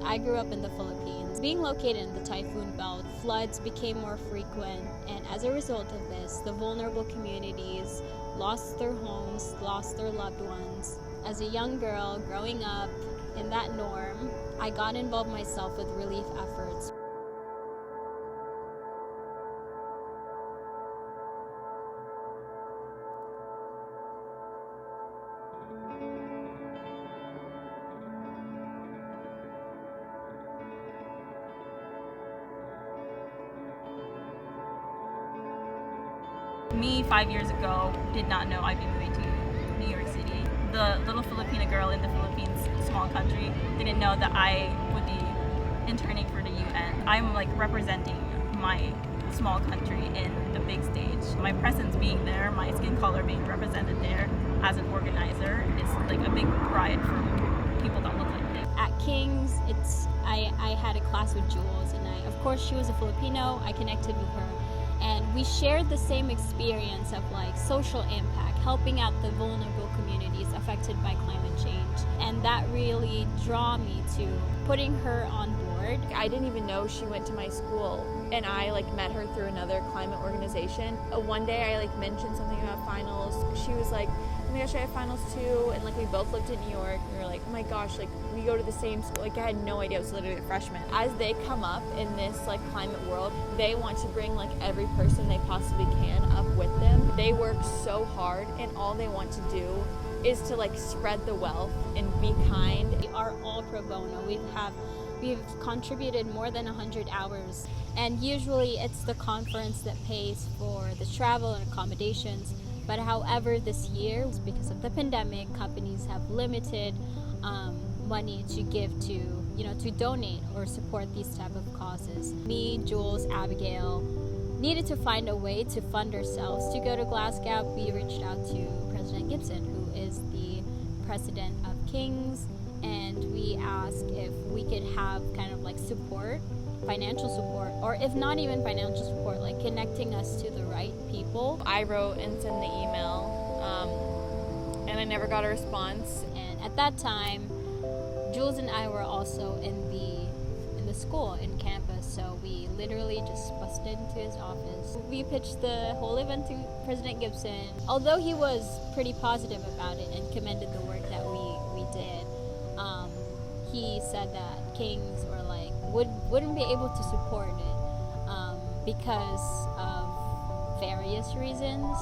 I grew up in the Philippines. Being located in the typhoon belt, floods became more frequent, and as a result of this, the vulnerable communities lost their homes, lost their loved ones. As a young girl growing up in that norm, I got involved myself with relief efforts. Me 5 years ago did not know I'd be moving to New York City. The little Filipina girl in the Philippines, small country, didn't know that I would be interning for the UN. I'm like representing my small country in the big stage. My presence being there, my skin color being represented there as an organizer is like a big pride for people that look like me. At King's, I had a class with Jules, and of course she was a Filipino. I connected with her. And we shared the same experience of like social impact, helping out the vulnerable communities affected by climate change. And that really drew me to putting her on board. I didn't even know she went to my school, and I met her through another climate organization. One day I mentioned something about finals. She was like, oh my gosh, I have finals too. And we both lived in New York. We were like, oh my gosh, we go to the same school. I had no idea. I was literally a freshman. As they come up in this climate world, they want to bring every person they possibly can up with them. They work so hard, and all they want to do is to spread the wealth and be kind. We are all pro bono. We've contributed more than 100 hours, and usually it's the conference that pays for the travel and accommodations. But however, this year, because of the pandemic, companies have limited money to give to donate or support these type of causes. Me, Jules, Abigail needed to find a way to fund ourselves to go to Glasgow. We reached out to President Gibson, who is the president of King's, and we asked if we could have support, financial support, or if not even financial support, connecting us to the right people. I wrote and sent the email, and I never got a response. And at that time, Jules and I were also in the school, in campus, so we literally just busted into his office. We pitched the whole event to President Gibson. Although he was pretty positive about it and commended the work that we did, he said that Kings wouldn't be able to support it because of various reasons,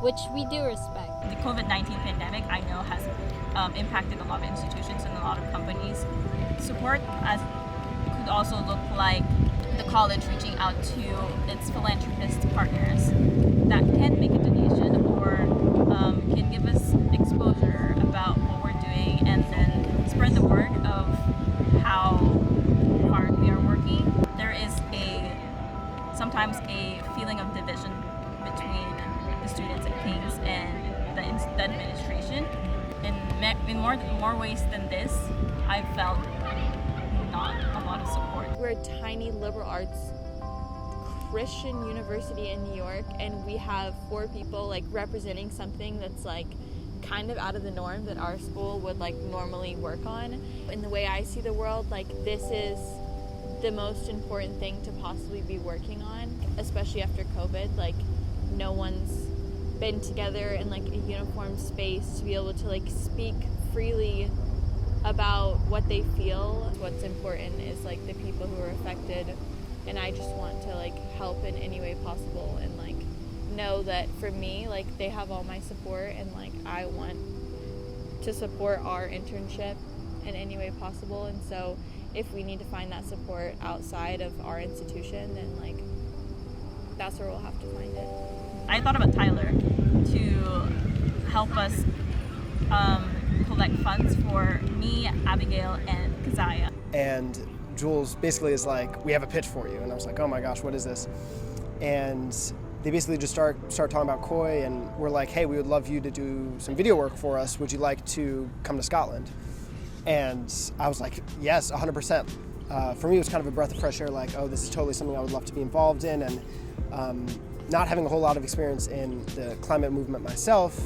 which we do respect. The COVID-19 pandemic, I know, has impacted a lot of institutions and a lot of companies. Support could also look like the college reaching out to its philanthropist partners that can make a donation or can give us exposure about what we're doing, and then spread the word of how hard we are working. There is sometimes a feeling of division between the students at King's and the administration. In more ways than this, I felt not a lot of support. We're a tiny liberal arts Christian university in New York, and we have 4 people representing something that's kind of out of the norm that our school would normally work on. In the way I see the world, this is the most important thing to possibly be working on, especially after COVID. No one's been together in a uniform space to be able to speak freely about what they feel. What's important is the people who are affected, and I just want to help in any way possible, and know that for me they have all my support, and I want to support our internship in any way possible. And so if we need to find that support outside of our institution, then that's where we'll have to find it. I thought about Tyler to help us collect funds for me, Abigail, and Keziah. And Jules basically is we have a pitch for you. And I was like, oh my gosh, what is this? And they basically just start talking about Koi, and we're like, hey, we would love you to do some video work for us. Would you like to come to Scotland? And I was like, yes, 100%. For me, it was kind of a breath of fresh air, oh, this is totally something I would love to be involved in. And not having a whole lot of experience in the climate movement myself,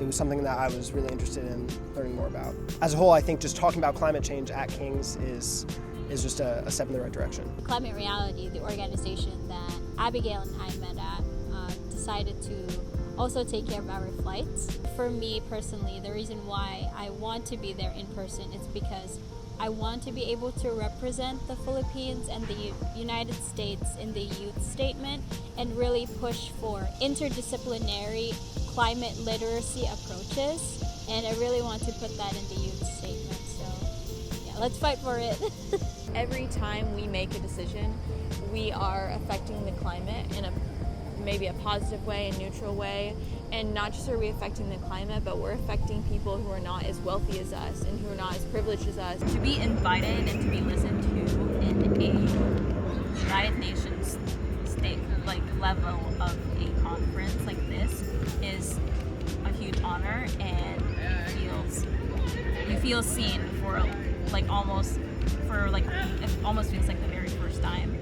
it was something that I was really interested in learning more about. As a whole, I think just talking about climate change at King's is just a step in the right direction. Climate Reality, the organization that Abigail and I met at, decided to also take care of our flights. For me personally, the reason why I want to be there in person is because I want to be able to represent the Philippines and the United States in the youth statement and really push for interdisciplinary climate literacy approaches. And I really want to put that in the youth statement. So yeah, let's fight for it. Every time we make a decision, we are affecting the climate in maybe a positive way, a neutral way. And not just are we affecting the climate, but we're affecting people who are not as wealthy as us and who are not as privileged as us. To be invited and to be listened to in a United Nations state level of a conference like this is a huge honor, and you feel seen for it almost feels like the very first time.